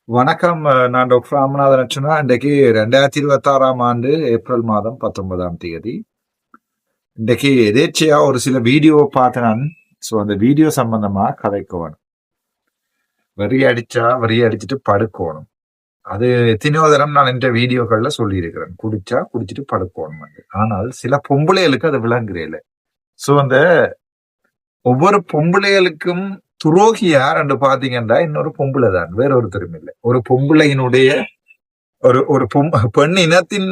வணக்கம். நான் டாக்டர் ராமநாதன் அர்ச்சனா. இன்றைக்கு 2026ஆம் ஆண்டு ஏப்ரல் மாதம் 19ஆம் தேதி. இன்றைக்கு எதேச்சையா ஒரு சில வீடியோ பார்த்தேன் நான். ஸோ அந்த வீடியோ சம்பந்தமா கதைக்கணும். வரி அடிச்சுட்டு படுக்கணும். அது எத்தனையோ தரம் நான் இந்த வீடியோக்கள்ல சொல்லியிருக்கிறேன். குடிச்சிட்டு படுக்கணும். ஆனால் சில பொம்பளைகளுக்கு அது விளங்குறேல. ஸோ அந்த ஒவ்வொரு பொம்பளைகளுக்கும் துரோகி யாருன்னு பாத்தீங்கன்னா இன்னொரு பொம்பளை தான், வேற ஒருத்தரும் இல்லை. ஒரு பொம்பளையினுடைய ஒரு பெண் இனத்தின்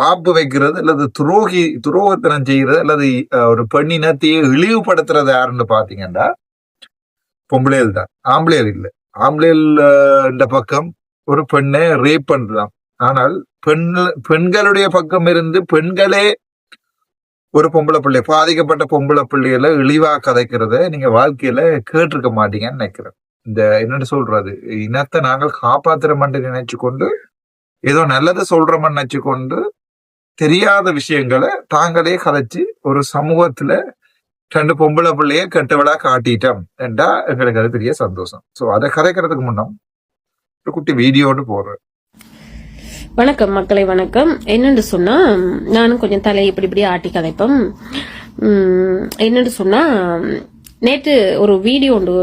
ஆப்பு வைக்கிறது அல்லது துரோகத்தனம் செய்யறது அல்லது ஒரு பெண் இனத்தையே இழிவுபடுத்துறது யாருன்னு பாத்தீங்கன்னா பொம்பளைகள் தான், ஆம்பளைகள் இல்லை. ஆம்பளைகள் இந்த பக்கம் ஒரு பெண்ணை ரேப் பண்றான். ஆனால் பெண்களுடைய பக்கம் இருந்து பெண்களே ஒரு பொம்பளை பிள்ளை, பாதிக்கப்பட்ட பொம்பளை பிள்ளைகளை இழிவா கதைக்கிறத நீங்க வாழ்க்கையில கேட்டிருக்க மாட்டீங்கன்னு நினைக்கிறேன். இந்த என்னன்னு சொல்றது, இனத்தை நாங்கள் காப்பாத்துறோம்னு நினைச்சு கொண்டு ஏதோ நல்லதை சொல்றோம்னு நினைச்சு கொண்டு தெரியாத விஷயங்களை தாங்களே கதைச்சு ஒரு சமூகத்துல 2 பொம்பளை பிள்ளைய கெட்டவளா காட்டிட்டோம் என்றா எங்களுக்கு அது பெரிய சந்தோஷம். ஸோ அதை கதைக்கிறதுக்கு முன்னம் ஒரு குட்டி வீடியோன்னு போடுறேன். வணக்கம் மக்களை, வணக்கம். என்னன்னு சொன்னா, நானும் கொஞ்சம் தலையை இப்படி ஆட்டி கதைப்பேன். என்னன்னு சொன்னா, நேற்று ஒரு வீடியோ உண்டு,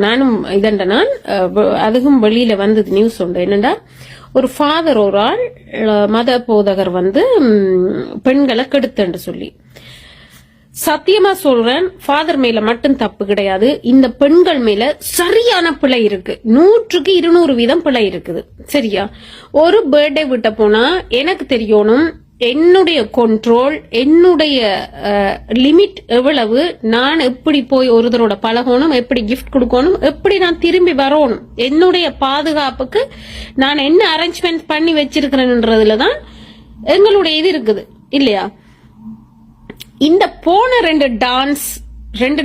நானும் இதண்ட நான் அதுவும் வெளியில வந்தது நியூஸ் உண்டு. என்னண்டா, ஒரு ஃபாதர் ஒரு ஆள் மத போதகர் பெண்களை கெடுத்தன்னு சொல்லி, சத்தியமா சொல்றேன், ஃபாதர் மேல மட்டும் தப்பு கிடையாது, இந்த பெண்கள் மேல சரியான பிழை இருக்கு. 100க்கு 200% பிழை இருக்குது. சரியா? ஒரு பர்த்டே விட்ட போனா எனக்கு தெரியணும் என்னுடைய கண்ட்ரோல், என்னுடைய லிமிட் எவ்வளவு, நான் எப்படி போய் ஒருத்தரோட பழகணும், எப்படி கிஃப்ட் கொடுக்கணும், எப்படி நான் திரும்பி வரணும், என்னுடைய பாதுகாப்புக்கு நான் என்ன அரேஞ்ச்மெண்ட் பண்ணி வச்சிருக்கிறேன்றதுலதான் எங்களுடைய இது இருக்குது இல்லையா? இந்த போன 2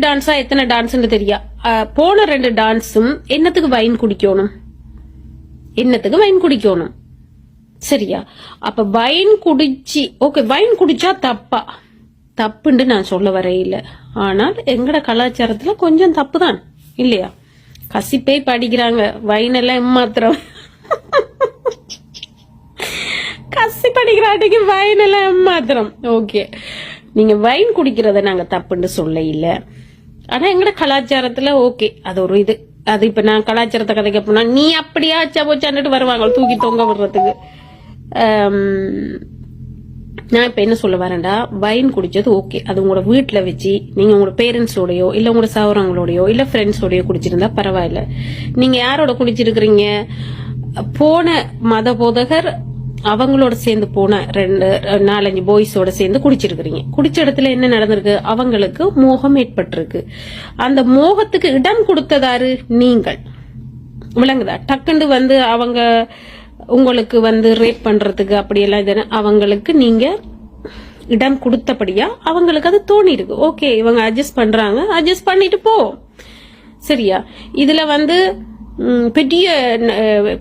டான்ஸா எத்தனை டான்ஸ் தெரியா, போன 2 டான்ஸும் என்னத்துக்கு வைன் குடிக்கணும்? சரியா? அப்ப வைன் குடிச்சு, ஓகே, வைன் குடிச்சா தப்புன்னு நான் சொல்ல வரையில. ஆனால் எங்கட கலாச்சாரத்துல கொஞ்சம் தப்பு தான் இல்லையா? கசிப்பே படிக்கிறாங்க, வைன் எல்லாம் ஏமாத்திரம். கசி படிக்கிறாட்டிக்கு வைன் எல்லாம் ஏமாத்திரம். ஓகே, நீங்க வைன் குடிக்கிறத நாங்க தப்புன்னு சொல்ல இல்ல. ஆனா எங்கட கலாச்சாரத்துல ஓகே, அது ஒரு இது. அது இப்ப நான் கலாச்சாரத்தை கதைக்க போனா நீ அப்படியா அச்சா போச்சான்ட்டு வருவாங்க தூக்கி தொங்க விடுறதுக்கு. நான் இப்ப என்ன சொல்ல வரேன்டா, வைன் குடிச்சது ஓகே, அது உங்களோட வீட்டுல வச்சு நீங்க உங்களோட பேரண்ட்ஸோடயோ இல்ல உங்களோட சவரங்களோடயோ இல்ல ஃப்ரெண்ட்ஸோடயோ குடிச்சிருந்தா பரவாயில்ல. நீங்க யாரோட குடிச்சிருக்கிறீங்க? போன மத போதகர் அவங்களோட சேர்ந்து போன 4-5 பாய்ஸோட சேர்ந்து குடிச்சிருக்கிறீங்க. குடிச்ச இடத்துல என்ன நடந்திருக்கு? அவங்களுக்கு மோகம் ஏற்பட்டிருக்கு. அந்த மோகத்துக்கு இடம் கொடுத்ததாரு நீங்கள். விளங்குதா? டக்குண்டு அவங்க உங்களுக்கு ரேப் பண்றதுக்கு அப்படியெல்லாம் இது அவங்களுக்கு நீங்க இடம் கொடுத்தபடியா அவங்களுக்கு அது தோணி இருக்கு. ஓகே, இவங்க அட்ஜஸ்ட் பண்றாங்க, அட்ஜஸ்ட் பண்ணிட்டு போ. சரியா? இதுல பெரிய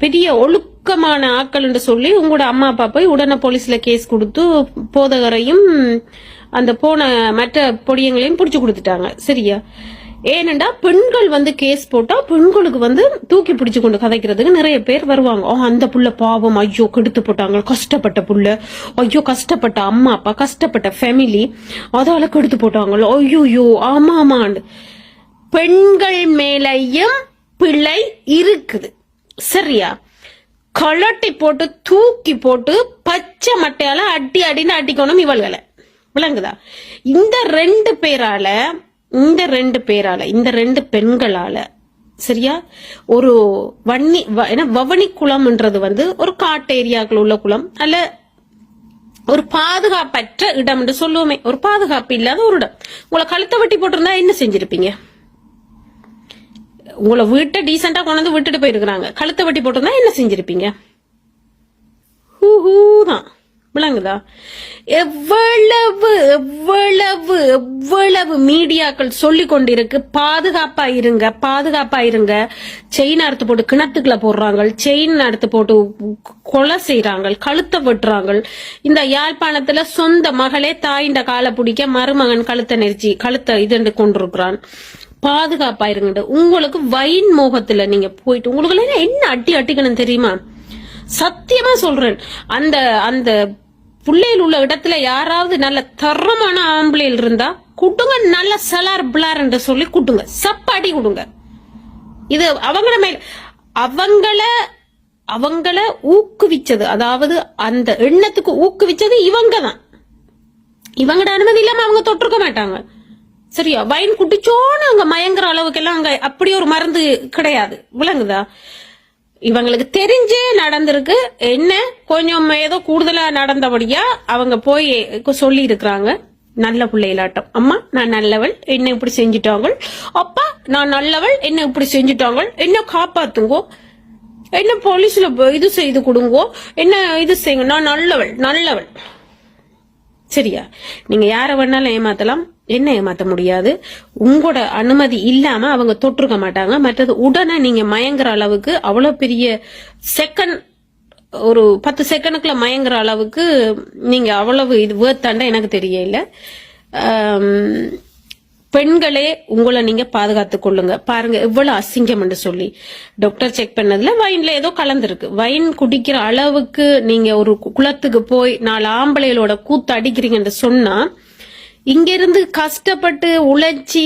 பெரிய ஒழுக்கமான ஆக்கள் என்று சொல்லி உங்களோட அம்மா அப்பா போய் உடனே போலீஸ்ல கேஸ் கொடுத்து போதகரையும் அந்த போன மற்ற பொடியங்களையும் புடிச்சு கொடுத்துட்டாங்க. சரியா? ஏனண்டா பெண்கள் கேஸ் போட்டா பெண்களுக்கு தூக்கி பிடிச்சு கொண்டு கதைக்கிறதுக்கு நிறைய பேர் வருவாங்க. அந்த புள்ள பாவம், ஐயோ கெடுத்து போட்டாங்க, கஷ்டப்பட்ட புள்ள, ஐயோ கஷ்டப்பட்ட அம்மா அப்பா, கஷ்டப்பட்ட ஃபேமிலி, அதால கெடுத்து போட்டாங்க, ஐயோ ஆமாமாண்டு. பெண்கள் மேலையும் பிழை இருக்குது. சரியா? கலட்டி போட்டு தூக்கி போட்டு பச்சை மட்டையால அடின்னு அடிக்கணும் இவள்களை. விளங்குதா? இந்த 2 பெண்களால சரியா, ஒரு வவனி குளம்ன்றது ஒரு காட்டு ஏரியாக்கள் உள்ள குளம் அல்ல, ஒரு பாதுகாப்பற்ற இடம் என்று சொல்லுவோமே, ஒரு பாதுகாப்பு இல்லாத ஒரு இடம். உங்களை கழுத்தை வெட்டி போட்டிருந்தா என்ன செஞ்சிருப்பீங்க? உங்களை வீட்டை டீசெண்டா கொண்டு விட்டுட்டு போயிருக்கிறாங்க, கழுத்தை வெட்டி போட்டிருந்தா என்ன செஞ்சிருப்பீங்க? தான். விளங்குதா? எவ்வளவு எவ்வளவு எவ்வளவு மீடியாக்கள் சொல்லி கொண்டிருக்கு, பாதுகாப்பா இருங்க. செயின் அறுத்து போட்டு கிணத்துக்குள்ள போடுறாங்க, செயின் அறுத்து போட்டு கொலை செய்யறாங்க, கழுத்தை வெட்டுறாங்க. இந்த யாழ்ப்பாணத்துல சொந்த மகளே தாயிண்ட காலை பிடிக்க மருமகன் கழுத்தை நெரிச்சி கழுத்தை இது கொண்டிருக்கிறான். பாதுகாப்பா இருங்க. உங்களுக்கு வைன் மோகத்துல நீங்க போயிட்டு உங்களுக்கு என்ன அட்டி அட்டிக்கணும் தெரியுமா? சத்தியமா சொல்றேன். அந்த அந்த பிள்ளைகள் உள்ள இடத்துல யாராவது நல்ல தரமான ஆம்பளையில் இருந்தா குட்டுங்க, நல்ல சலார் பிளார் என்று சொல்லி குட்டுங்க, சப்பாடி கொடுங்க. இது அவங்கள மேல் அவங்கள ஊக்குவிச்சது, அதாவது அந்த எண்ணத்துக்கு ஊக்குவிச்சது இவங்க தான். இவங்கட அனுமதி இல்லாம அவங்க தொட்டிருக்க மாட்டாங்க. சரியா? வைன் குடிச்சோன்னு அங்க மயங்குற அளவுக்கு எல்லாம் அங்க அப்படி ஒரு மருந்து கிடையாது. விளங்குதா? இவங்களுக்கு தெரிஞ்சு நடந்திருக்கு. என்ன கொஞ்சம் ஏதோ கூடுதலா நடந்தபடியா அவங்க போய் சொல்லி இருக்கிறாங்க, நல்ல பிள்ளைகளாட்டம், அம்மா நான் நல்லவள், என்ன இப்படி செஞ்சுட்டாங்க, அப்பா நான் நல்லவள், என்ன இப்படி செஞ்சுட்டாங்க, என்ன காப்பாத்துங்கோ, என்ன போலீஸ்ல இது செய்து கொடுங்கோ, என்ன இது செய்யுங்க, நான் நல்லவள். சரியா? நீங்க யார வேணாலும் ஏமாத்தலாம், என்ன ஏமாத்த முடியாது. உங்களோட அனுமதி இல்லாம அவங்க தொற்றுக்க மாட்டாங்க. மற்றது உடனே நீங்க மயங்குற அளவுக்கு அவ்வளவு பெரிய செகண்ட், ஒரு 10 செகண்டுக்குள்ள மயங்குற அளவுக்கு நீங்க அவ்வளவு இது வேர்த்தாண்டா எனக்கு தெரியல. பெண்களே உங்களை நீங்க பாதுகாத்துக் கொள்ளுங்க. பாருங்க எவ்வளவு அசிங்கம் என்று சொல்லி டாக்டர் செக் பண்ணதுல வைன்ல ஏதோ கலந்துருக்கு. வைன் குடிக்கிற அளவுக்கு நீங்க ஒரு குளத்துக்கு போய் 4 ஆம்பளைகளோட கூத்து அடிக்கிறீங்கன்னு சொன்னா, இங்க இருந்து கஷ்டப்பட்டு உழைச்சி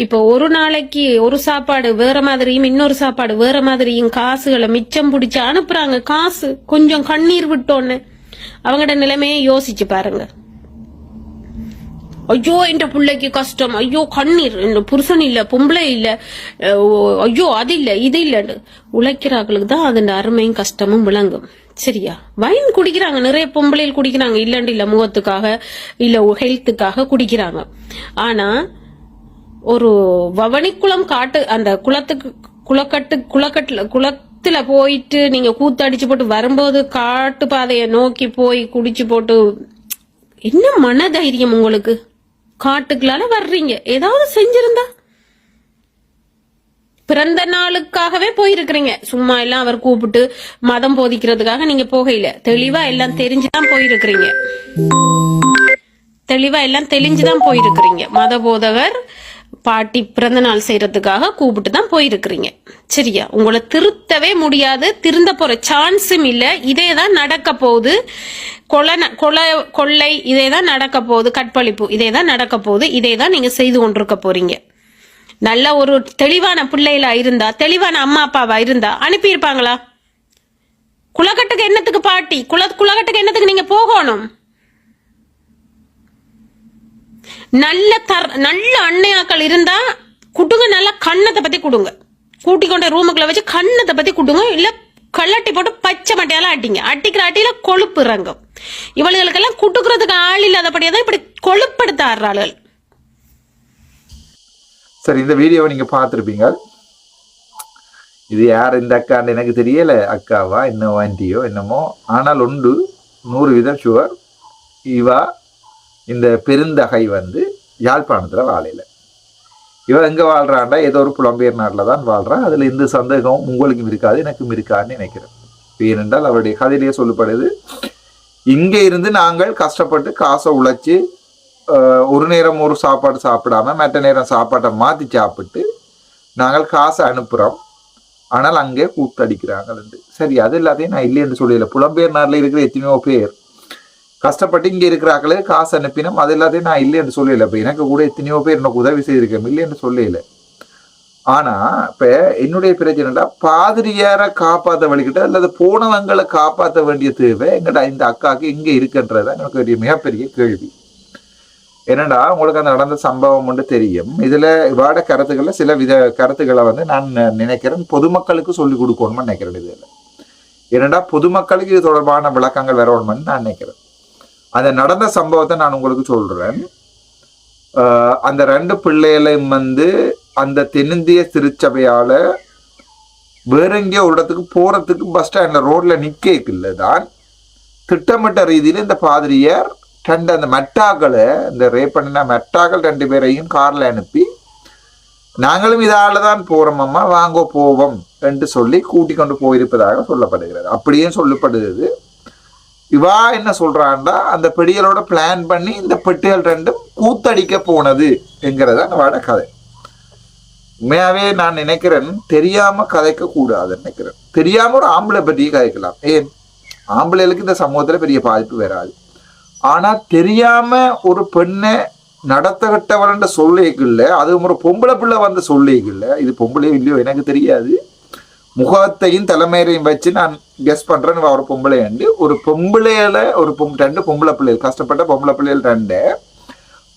இப்ப ஒரு நாளைக்கு ஒரு சாப்பாடு வேற மாதிரியும் இன்னொரு சாப்பாடு வேற மாதிரியும் காசுகளை மிச்சம் பிடிச்சு அனுப்புறாங்க. காசு கொஞ்சம் கண்ணீர் விட்டோன்னு அவங்களோட நிலைமையை யோசிச்சு பாருங்க. ஐயோ என்ற பிள்ளைக்கு கஷ்டம், ஐயோ கண்ணீர், புருஷன் இல்ல, பொம்பளை இல்ல, ஐயோ அது இல்ல இது இல்லன்னு உழைக்கிறாங்களுக்கு தான் அதன் அருமையும் கஷ்டமும் விளங்கும். சரியா? வைன் குடிக்கிறாங்க, நிறைய பொம்பளையில் குடிக்கிறாங்க, இல்லண்டு இல்ல, முகத்துக்காக இல்ல ஹெல்த்துக்காக குடிக்கிறாங்க. ஆனா ஒரு வவனிக்குளம் காட்டு அந்த குளத்துல போயிட்டு நீங்க கூத்தடிச்சு போட்டு வரும்போது காட்டு பாதைய நோக்கி போய் குடிச்சு போட்டு என்ன மனதைரியம் உங்களுக்கு? காட்டுக்குள்ளால வர்றீங்க, ஏதாவது செஞ்சிருந்தா பிறந்த நாளுக்காகவே போயிருக்கிறீங்க. சும்மா எல்லாம் அவர் கூப்பிட்டு மதம் போதிக்கிறதுக்காக நீங்க போகையில, தெளிவா எல்லாம் தெரிஞ்சுதான் போயிருக்கிறீங்க. மத போதகர் பாட்டி பிறந்த நாள் செய்யறதுக்காக கூப்பிட்டு தான் போயிருக்கிறீங்க. சரியா? உங்களை திருத்தவே முடியாது, திருந்த போற சான்ஸும் இல்ல. இதேதான் நடக்க போகுது. கொள்ளை இதேதான் நடக்க போகுது. கற்பழிப்பு இதேதான் நடக்க போகுது. இதேதான் நீங்க செய்து கொண்டிருக்க போறீங்க. நல்ல ஒரு தெளிவான பிள்ளைகளா இருந்தா, தெளிவான அம்மா அப்பாவா இருந்தா அனுப்பியிருப்பாங்களா? குளக்கட்டுக்கு என்னத்துக்கு பாட்டி? குளக்கட்டுக்கு என்னத்துக்கு நீங்க போகணும்? நல்ல அன்னையாக்கள் இருந்தா குட்டுங்க, நல்ல கண்ணத்தை பத்தி கொடுங்க, கூட்டி கொண்ட ரூமுக்குள்ள வச்சு கண்ணத்தை பத்தி கொடுங்க. இல்ல கள்ளட்டி போட்டு பச்சை மட்டையால அட்டிங்க. அட்டிக்கிற அட்டியில கொழுப்பு இறங்கும். இவளுகளுக்கெல்லாம் குட்டுக்கிறதுக்கு ஆள் இல்லாதபடியாதான் இப்படி கொழுப்படுத்த ஆடுறாள். சரி, இந்த வீடியோவை நீங்க பார்த்திருப்பீங்க. இது யார் இந்த அக்கான்னு எனக்கு தெரியல, அக்காவா என்ன ஆண்டியோ என்னமோ. ஆனால் ஒன்று 100% ஷுவர், இவா இந்த பெருந்தகை யாழ்ப்பாணத்துல வாழையில. இவ எங்க வாழ்றாண்டா, ஏதோ ஒரு புலம்பெயர் நாட்டில் தான் வாழ்றா. அதுல எந்த சந்தேகமும் உங்களுக்கும் இருக்காது, எனக்கும் இருக்காதுன்னு நினைக்கிறேன். ஏனென்றால் அவருடைய கதையிலேயே சொல்லப்படுது, இங்க இருந்து நாங்கள் கஷ்டப்பட்டு காசை உழைச்சி ஒரு நேரம் ஒரு சாப்பாடு சாப்பிடாம மற்ற நேரம் சாப்பாட்டை மாத்தி சாப்பிட்டு நாங்கள் காசை அனுப்புறோம், ஆனால் அங்கே கூத்தடிக்கிறாங்க. சரி, அது எல்லாத்தையும் நான் இல்லைன்னு சொல்லல. புலம்பெயர் நாட்டில் இருக்கிற எத்தனையோ பேர் கஷ்டப்பட்டு இங்க இருக்கிறாங்களே காசு அனுப்பினோம், அது எல்லாத்தையும் நான் இல்லை என்று சொல்லல. இப்ப எனக்கு கூட எத்தனையோ பேர் எனக்கு உதவி செய்திருக்கேன், இல்லை என்று சொல்லல. ஆனா இப்ப என்னுடைய பிரச்சனைடா, பாதிரியாரை காப்பாற்ற வழிகிட்ட அல்லது போனவங்களை காப்பாற்ற வேண்டிய தேவை எங்கடா இந்த அக்காவுக்கு இங்க இருக்குன்றத எனக்கு ஒரு மிகப்பெரிய கேள்வி. என்னடா உங்களுக்கு அந்த நடந்த சம்பவம் ஒன்று தெரியும். இதுல இவாட கருத்துக்களை சில வித கருத்துக்களை நான் நினைக்கிறேன் பொதுமக்களுக்கு சொல்லிக் கொடுக்கணும்னு நினைக்கிறேன். இதுல என்னடா பொதுமக்களுக்கு இது தொடர்பான விளக்கங்கள் வரணும்னு நான் நினைக்கிறேன். அந்த நடந்த சம்பவத்தை நான் உங்களுக்கு சொல்றேன். அந்த 2 பிள்ளைகளையும் அந்த தென்னிந்திய திருச்சபையால வேற எங்கேயோ ஒரு இடத்துக்கு போறதுக்கு பஸ் ஸ்டாண்ட்ல ரோட்ல நிக்கல தான் திட்டமிட்ட ரீதியில இந்த பாதிரியார் அந்த மெட்டாக்களை, இந்த ரேப் பண்ணின மெட்டாக்கள் 2 பேரையும் கார்ல அனுப்பி நாங்களும் இதாலதான் போறோம் அம்மா வாங்கோ போவோம் என்று சொல்லி கூட்டிக் கொண்டு போயிருப்பதாக சொல்லப்படுகிறது. அப்படியே சொல்லப்படுகிறது. இவா என்ன சொல்றான்டா, அந்த பெடிகளோட பிளான் பண்ணி இந்த பெட்டிகள் 2 கூத்தடிக்க போனது என்கிறதா நம்மளோட கதை. உண்மையாவே நான் நினைக்கிறேன் தெரியாம கதைக்க கூடாதுன்னு நினைக்கிறேன். தெரியாம ஒரு ஆம்பளை பற்றி கதைக்கலாம். ஏன் ஆம்பளைகளுக்கு இந்த சமூகத்துல பெரிய பாதிப்பு வராது. ஆனா தெரியாம ஒரு பெண்ணை நடத்தகட்டவன் சொல்லிக்கல, அது ஒரு பொம்பளை பிள்ளை வந்து சொல்லிக்கல, இது பொம்பளையோ இல்லையோ எனக்கு தெரியாது, முகத்தையும் தலைமையையும் வச்சு நான் கெஸ் பண்றேன் ஒரு பொம்பளை உண்டு. ஒரு பொம்பளையில ஒரு ரெண்டு பொம்பளை பிள்ளைகள், கஷ்டப்பட்ட பொம்பளை பிள்ளைகள் ரெண்டு,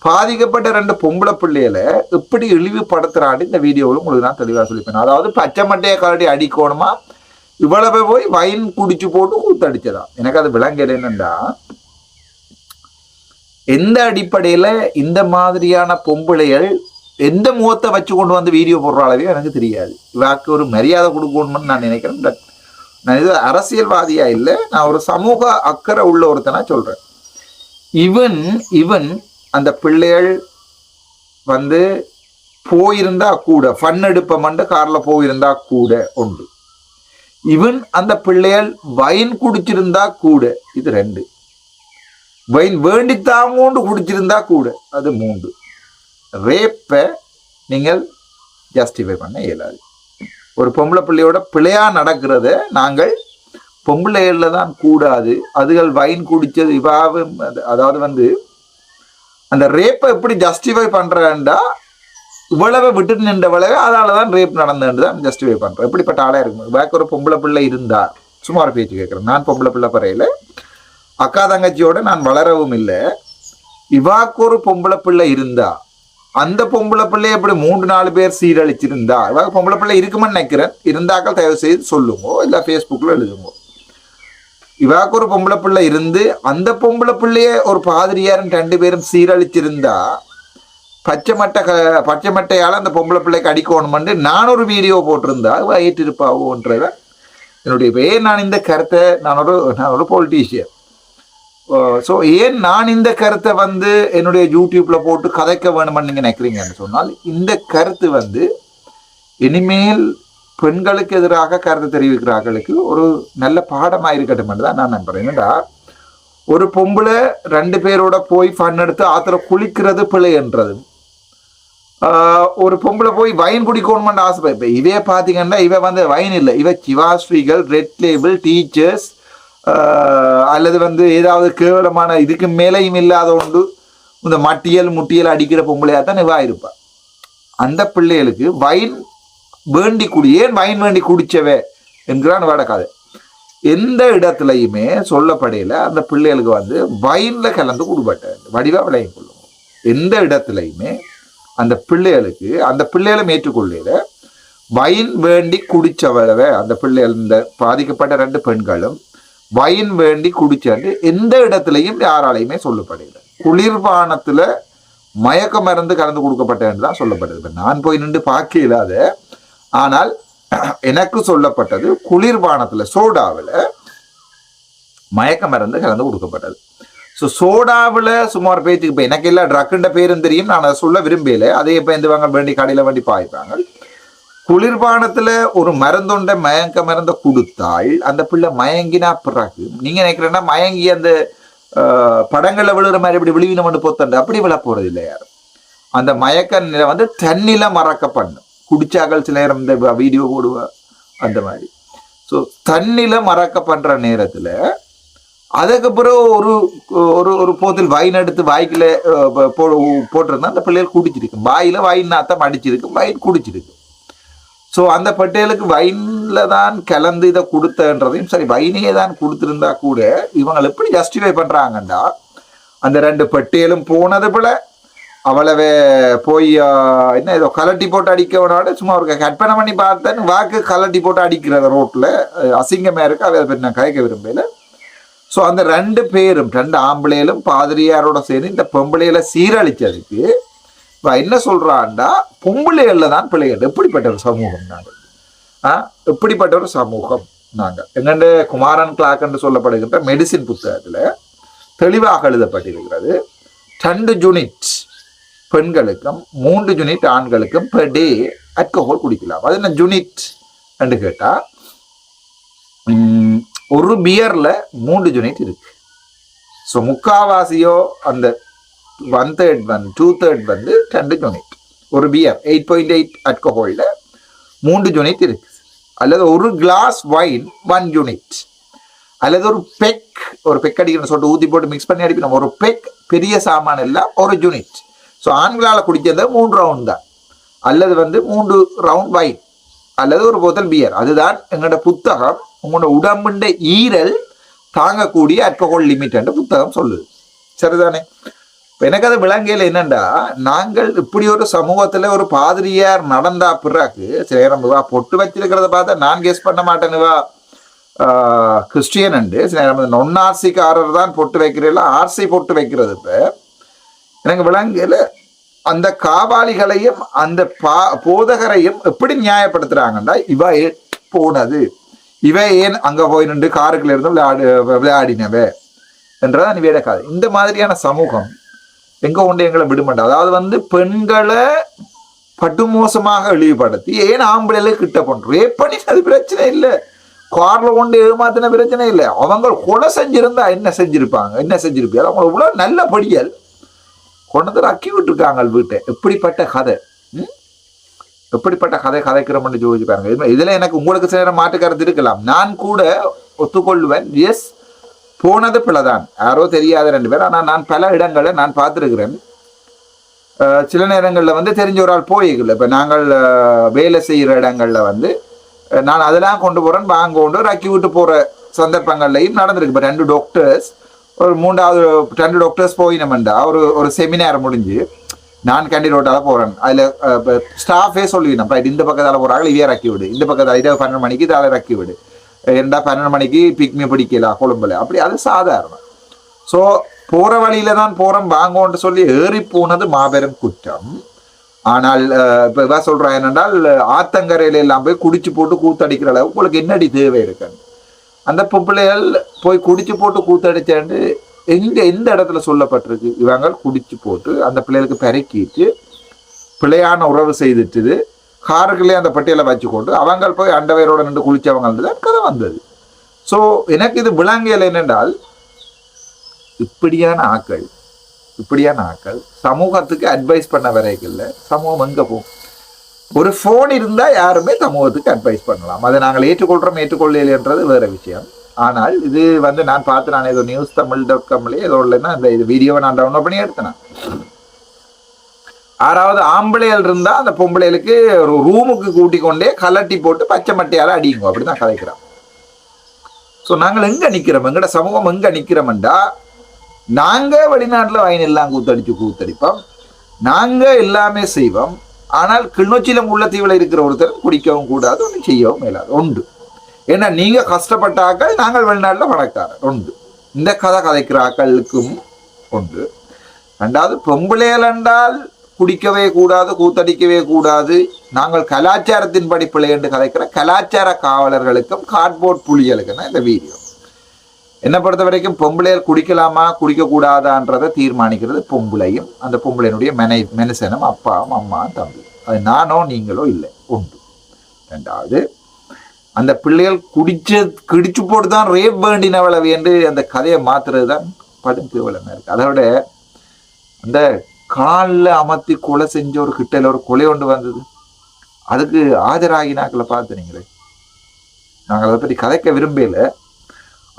பாதிக்கப்பட்ட ரெண்டு பொம்பளை பிள்ளைகளை எப்படி இழிவுபடுத்துறான்னு இந்த வீடியோவில் உங்களுக்கு நான் தெளிவாக சொல்லிப்பேன். அதாவது பச்சை மட்டையை கலட்டி அடிக்கணுமா, இவ்வளவு போய் வைன் குடிச்சு போட்டு கூத்தடிச்சதா. எனக்கு அது விளங்கல. என்னண்டா எந்த அடிப்படையில இந்த மாதிரியான பொம்பளைகள் எந்த முகத்தை வச்சு கொண்டு வந்து வீடியோ போடுற அளவே எனக்கு தெரியாது. இவாக்கு ஒரு மரியாதை கொடுக்கணும்னு நான் நினைக்கிறேன். பட் நான் இது அரசியல்வாதியா இல்லை, நான் ஒரு சமூக அக்கறை உள்ள ஒருத்தனா சொல்றேன். இவன் அந்த பிள்ளைகள் வந்து போயிருந்தா கூட ஃபன் எடுப்பமண்டு கார்ல போயிருந்தா கூட உண்டு. இவன் அந்த பிள்ளைகள் வைன் குடிச்சிருந்தா கூட, இது ரெண்டு. வைன் வேண்டித்தாங்கோண்டு குடிச்சிருந்தா கூட, அது மூன்று. ரேப்பை நீங்கள் ஜஸ்டிஃபை பண்ண இயலாது. ஒரு பொம்பளை பிள்ளையோட பிள்ளையா நடக்கிறத நாங்கள் பொம்பளைகள்ல தான் கூடாது, அதுகள் வைன் குடிச்சது இவாவும், அதாவது வந்து அந்த ரேப்பை எப்படி ஜஸ்டிஃபை பண்றேன்டா, இவ்வளவை விட்டு நின்றவளவே அதனாலதான் ரேப் நடந்தேன்னு தான் ஜஸ்டிஃபை பண்றேன். எப்படிப்பட்ட ஆளா இருக்கும். பேக் ஒரு பொம்பளை பிள்ளை இருந்தா, சுமார் பேச்சு கேட்கிறேன், நான் பொம்பளை பிள்ளை பறையில அக்கா தங்கச்சியோட நான் வளரவும் இல்லை. இவாக்கு ஒரு பொம்பளை பிள்ளை இருந்தா, அந்த பொம்பளை பிள்ளைய எப்படி 3-4 பேர் சீரழிச்சிருந்தா, இவாக்கு பொம்பளை பிள்ளை இருக்குமென்னு நினைக்கிறேன். இருந்தாக்கள் தயவு செய்து சொல்லுங்க, இல்லை ஃபேஸ்புக்கில் எழுதுங்க. இவாக்கு ஒரு பொம்பளை பிள்ளை இருந்து அந்த பொம்பளை பிள்ளைய ஒரு பாதிரியாரும் 2 பேரும் சீரழிச்சிருந்தா, பச்சை மட்டையால் அந்த பொம்பளை பிள்ளைக்கு அடிக்கணுமென்று நான் ஒரு வீடியோ போட்டிருந்தா ஏற்றிருப்பாவோன்றத என்னுடைய பேர். நான் இந்த கருத்தை நான் ஒரு பொலிட்டீஷியன். ஸோ ஏன் நான் இந்த கருத்தை வந்து என்னுடைய யூடியூப்ல போட்டு கதைக்க வேணும்னு நீங்க நினைக்கிறீங்கன்னு சொன்னால், இந்த கருத்து வந்து இனிமேல் பெண்களுக்கு எதிராக கருத்து தெரிவிக்கிறார்களுக்கு ஒரு நல்ல பாடமாக இருக்கட்டும் என்று தான் நான் நம்புறேன். என்னடா ஒரு பொம்பளை 2 பேரோட போய் ஃபன் எடுத்து ஆத்துல குளிக்கிறது பிழை என்றது, ஒரு பொம்பளை போய் வைன் குடிக்கணும்னு ஆசை. இப்போ இவே பார்த்தீங்கன்னா இவ வந்து வைன் இல்லை, இவ சிவாஸ்ரீகள், ரெட் லேபிள், டீச்சர்ஸ், அல்லது வந்து ஏதாவது கேவலமான இதுக்கு மேலையும் இல்லாத ஒன்று இந்த முட்டியல் அடிக்கிற பொம்பளையா தான் இவா இருப்பா. அந்த பிள்ளைகளுக்கு வைன் வேண்டி ஏன் வைன் வேண்டி குடிச்சவே என்கிறான் வடக்காது. எந்த இடத்துலையுமே சொல்லப்படையில அந்த பிள்ளைகளுக்கு வந்து வைன்ல கலந்து கொடுப்பட்ட வடிவா விளையும் கொள்ளும். எந்த இடத்துலையுமே அந்த பிள்ளைகளை ஏற்றுக்கொள்ளையில வைன் வேண்டி குடிச்சவளவே அந்த பிள்ளைகள், இந்த பாதிக்கப்பட்ட 2 பெண்களும் வைன் வேண்டி குடிச்சாண்டு எந்த இடத்துலையும் யாராலையுமே சொல்லப்படுது. குளிர்பானத்துல மயக்க மருந்து கலந்து கொடுக்கப்பட்டது தான் சொல்லப்படுது. நான் போய் நின்று பார்க்க இல்லாத, ஆனால் எனக்கு சொல்லப்பட்டது குளிர்பானத்துல சோடாவில் மயக்க மருந்து கலந்து கொடுக்கப்பட்டது. ஸோ சோடாவில் சுமார் பேச்சுக்கு இப்போ எனக்கு எல்லாம் ட்ரக்குன்ற பேரும் தெரியும், நான் அதை சொல்ல விரும்பல. அதே இப்போ எந்த வாங்க வேண்டி கடையில் வேண்டி பாய்ப்பாங்க. குளிர்பானத்துல ஒரு மருந்துண்ட மயக்க மருந்தை கொடுத்தால் அந்த பிள்ளை மயங்கினா பிறகு நீங்க நினைக்கிறேன்னா மயங்கி அந்த படங்கள்ல விழுற மாதிரி இப்படி விழுவின மட்டும் போத்தண்டு அப்படி விழ போறது இல்லை யாரும். அந்த மயக்க நிலை வந்து தண்ணில மறக்க பண்ணும். குடிச்சாக்கள் சில நேரம் இந்த வீடியோ போடுவா அந்த மாதிரி. ஸோ தண்ணில மறக்க பண்ற நேரத்துல அதுக்கப்புறம் ஒரு போத்தில் வைன் எடுத்து வாய்க்குல போட்டிருந்தா அந்த பிள்ளைகள் குடிச்சிருக்கு. வாயில வைன் நாத்தம் அடிச்சிருக்கு, வைன் குடிச்சிருக்கு. ஸோ அந்த பட்டியலுக்கு வைன்ல தான் கலந்து இதை கொடுத்தன்றதையும் சரி, வைனையே தான் கொடுத்துருந்தா கூட இவங்க எப்படி ஜஸ்டிஃபை பண்றாங்கண்டா, அந்த 2 பட்டியலும் போனது போல அவ்வளவே போய் என்ன ஏதோ கலட்டி போட்டு அடிக்கவனோட சும்மா ஒரு கற்பனை பண்ணி பார்த்தேன்னு வாக்கு கலட்டி போட்டு அடிக்கிறத ரோட்ல அசிங்கமா இருக்கு. அதை பற்றி நான் கதைக்க விரும்பல. ஸோ அந்த 2 பேரும் 2 ஆம்பளையிலும் பாதிரியாரோட சேர்ந்து இந்த பொம்பளையில சீரழிச்சதுக்கு என்ன சொல்றான்டா, பொம்பளைகள்ல தான் பிள்ளைகள். எப்படிப்பட்ட ஒரு சமூகம் நாங்கள், எப்படிப்பட்ட ஒரு சமூகம் நாங்கள். எங்கண்ட குமாரன் கிளாக் என்று சொல்லப்படுகின்ற மெடிசின் புத்தகத்துல தெளிவாக எழுதப்பட்டிருக்கிறது. 2 யூனிட் பெண்களுக்கும் 3 யூனிட் ஆண்களுக்கும் பெர் டே ஆல்கஹால் குடிக்கலாம். அது என்ன யூனிட் என்று கேட்டா, ஒரு பியர்ல 3 யூனிட் இருக்கு. ஸோ முக்காவாசியோ அந்த 1/3 2/3 வந்து 2 யூனிட். ஒரு பியர் 8.8 ஆல்கஹால்ல 3 யூனிட் இருக்கு, அல்லது ஒரு கிளாஸ் வைன் 1 யூனிட், அல்லது ஒரு பெக் அடிக்கணும்னு சொல்லிட்டு ஊற்றி போட்டு மிக்ஸ் பண்ணி அடிக்கணும், ஒரு பெக் பெரிய சாமான் எல்லாம் 1 யூனிட். ஸோ ஆண்களால் குடிக்கிறது 3 ரவுண்ட் தான், அல்லது 3 ரவுண்ட் வைன், அல்லது ஒரு போத்தல் பியர். அதுதான் எங்களோட புத்தகம் உங்களோட உடம்புண்ட ஈரல் தாங்கக்கூடிய ஆல்கஹால் லிமிட் என்று புத்தகம் சொல்லுது. சரிதானே? எனக்கு அது விளங்கையில் என்னண்டா, நாங்கள் இப்படி ஒரு சமூகத்துல ஒரு பாதிரியார் நடந்தா பிறகு சில பொட்டு வச்சிருக்கிறத பார்த்தா நான் கெஸ் பண்ண மாட்டேனுவா கிறிஸ்டியன் அண்டு சில நொன்னார்சிக்காரர் தான் பொட்டு வைக்கிறீங்களா, ஆர்சி பொட்டு வைக்கிறது. இப்ப எனக்கு விளங்கையில அந்த காவாளிகளையும் அந்த போதகரையும் எப்படி நியாயப்படுத்துறாங்கண்டா, இவ போனது, இவ ஏன் அங்க போய் நின்று காருக்குள்ள இருந்து விளையாடினவ என்றதான் இவையோட கதை. இந்த மாதிரியான சமூகம் எங்க கொண்டு எங்களை விடுமாட்டா. அதாவது பெண்களை படுமோசமாக இழிவுபடுத்தி ஏன் ஆம்பளையில கிட்ட பண்றோம், ரேப் பண்ணி அது பிரச்சனை இல்லை, கார்ல கொண்டு ஏமாத்தின பிரச்சனை இல்லை. அவங்க கொலை செஞ்சிருந்தா என்ன செஞ்சிருப்பாங்க, அவங்க இவ்வளவு நல்ல படியல் கொண்டு அக்கி விட்டுருக்காங்க வீட்டை. எப்படிப்பட்ட கதை, எப்படிப்பட்ட கதைக்கிறோம்னு யோசிச்சு பாருங்க. இதுல எனக்கு உங்களுக்கு சில மாற்று கருத்து இருக்கலாம், நான் கூட ஒத்துக்கொள்வேன். எஸ், போனது பிள்ளைதான், யாரோ தெரியாத 2 பேர். ஆனால் நான் பல இடங்களை நான் பார்த்துருக்கிறேன். சில நேரங்களில் தெரிஞ்ச ஒரு ஆள் போயிக்கல. இப்போ நாங்கள் வேலை செய்கிற இடங்களில் நான் அதெல்லாம் கொண்டு போகிறேன், வாங்க கொண்டு ரக்கி விட்டு போகிற சந்தர்ப்பங்கள்லையும் நடந்திருக்கு. இப்போ 2 டாக்டர்ஸ், ஒரு 3வது 2 டாக்டர்ஸ் போயினமெண்டா ஒரு செமினார் முடிஞ்சு நான் கேண்டிடேட்டால் போகிறேன். அதில் ஸ்டாஃபே சொல்லிவிடும், ரைட் இந்த பக்கத்தால் போகிறாங்க, இவையே ரக்கி விடு, இந்த பக்கத்தால் 12 மணிக்கு இதால் ரக்கி விடு, 12 மணிக்கு பிக்மி பிடிக்கலாம் கொழும்புல, அப்படி அது சாதாரணம். ஸோ போகிற வழியில தான் போகிறோம் வாங்கோன்ட்டு சொல்லி ஏறி போனது மாபெரும் குற்றம். ஆனால் இப்போ இவா சொல்கிறேன் என்னென்றால், ஆத்தங்கரையில எல்லாம் போய் குடிச்சு போட்டு கூத்தடிக்கிற அளவுக்கு உங்களுக்கு என்னடி தேவை இருக்குன்னு. அந்த பிள்ளைகள் போய் குடிச்சு போட்டு கூத்தடிச்சாண்டு எந்த இடத்துல சொல்லப்பட்டிருக்கு? இவங்க குடிச்சு போட்டு அந்த பிள்ளைகளுக்கு பெருக்கிட்டு பிள்ளையான உறவு செய்துட்டு காருக்குள்ளே அந்த பட்டியலை வச்சுக்கொண்டு அவங்க போய் அண்டவயரோட நின்று குளிச்சவங்க தான் கதை வந்தது. ஸோ எனக்கு இது விளங்கியல் என்னென்றால், இப்படியான ஆக்கள் சமூகத்துக்கு அட்வைஸ் பண்ண வரைக்கும் இல்லை, சமூகம் எங்கே போகும்? ஒரு ஃபோன் இருந்தால் யாருமே சமூகத்துக்கு அட்வைஸ் பண்ணலாம். அதை நாங்கள் ஏற்றுக்கொள்ளலைன்றது வேற விஷயம். ஆனால் இது நான் பார்த்து, நான் ஏதோ newstamil.comலேயே ஏதோ இல்லைன்னா இந்த வீடியோவை நான் டவுன்லோட் பண்ணி எடுத்தேன். 6வது ஆம்பளைகள் இருந்தா அந்த பொம்பளைகளுக்கு ஒரு ரூமுக்கு கூட்டி கொண்டே கலட்டி போட்டு பச்சை மட்டையால அடிங்க, அப்படிதான் கதைக்கிறான். ஸோ நாங்கள் எங்க நிக்கிறோம், எங்கட சமூகம் எங்க நிக்கிறோம்டா, நாங்க வெளிநாட்டுல வைன் எல்லாம் கூத்தடிப்போம், நாங்க எல்லாமே செய்வோம். ஆனால் கிளிநொச்சியில முல்லைத்தீவுல இருக்கிற ஒருத்தர் குடிக்கவும் கூடாது, ஒன்றும் செய்யவும் மேலாது உண்டு. ஏன்னா நீங்க கஷ்டப்பட்ட ஆக்கள், நாங்கள் வெளிநாட்டுல பணக்காரர் உண்டு. இந்த கதைக்கிற ஆக்களுக்கும் உண்டு. 2வது பொம்பளைகள் என்றால் குடிக்கவே கூடாது, கூத்தடிக்கவே கூடாது, நாங்கள் கலாச்சாரத்தின்படி பிள்ளை என்று கதைக்கிற கலாச்சார காவலர்களுக்கும் கார்ட்போர்ட் புலிகளுக்குன்னா இந்த வீடியோ. என்னை பொறுத்த வரைக்கும் பொம்பளையர் குடிக்கலாமா குடிக்க கூடாதான்றதை தீர்மானிக்கிறது பொம்பளையும் அந்த பொம்பளையினுடைய மனுஷனும் அப்பாவும் அம்மா தம்பி. அது நானோ நீங்களோ இல்லை உண்டு. 2வது அந்த பிள்ளைகள் கிடிச்சு போட்டு தான் ரேப் வேண்டினவளை என்று அந்த கதையை மாத்துறது தான் படும் கேவலமா இருக்கு. அதோட அந்த காலில் அமர்த்தி கொலை செஞ்ச ஒரு கிட்டையில ஒரு கொலை கொண்டு வந்தது, அதுக்கு ஆஜராகினாக்களை பார்த்துனீங்களே. நாங்கள் அதை பற்றி கதைக்க விரும்பல.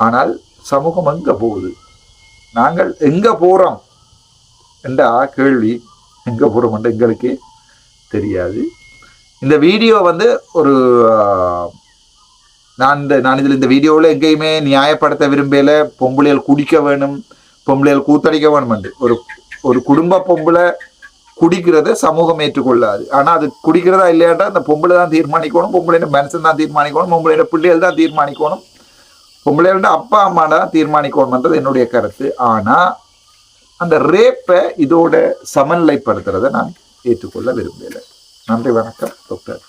ஆனால் சமூகம் எங்க போகுது, நாங்கள் எங்க போறோம் என்ற கேள்வி, எங்க போறோம் என்று எங்களுக்கே தெரியாது. இந்த வீடியோ ஒரு நான் இதில் இந்த வீடியோவில் எங்கேயுமே நியாயப்படுத்த விரும்பல. பொம்பளைகள் குடிக்க வேணும், பொம்பளைகள் கூத்தடிக்க வேணும் என்று. ஒரு குடும்ப பொம்பளை குடிக்கிறத சமூகம் ஏற்றுக்கொள்ளாது. ஆனால் அது குடிக்கிறதா இல்லையாண்டா அந்த பொம்பளை தான் தீர்மானிக்கணும், பொம்பளையோட மனுஷன் தான் தீர்மானிக்கணும், பொம்பளையோட பிள்ளைகள் தான் தீர்மானிக்கணும், பொம்பளையோட அப்பா அம்மா தான் தீர்மானிக்கணும்ன்றது என்னுடைய கருத்து. ஆனால் அந்த ரேப்பை இதோட சமநிலைப்படுத்துறதை நான் ஏற்றுக்கொள்ள விரும்பல. நன்றி, வணக்கம். டாக்டர்.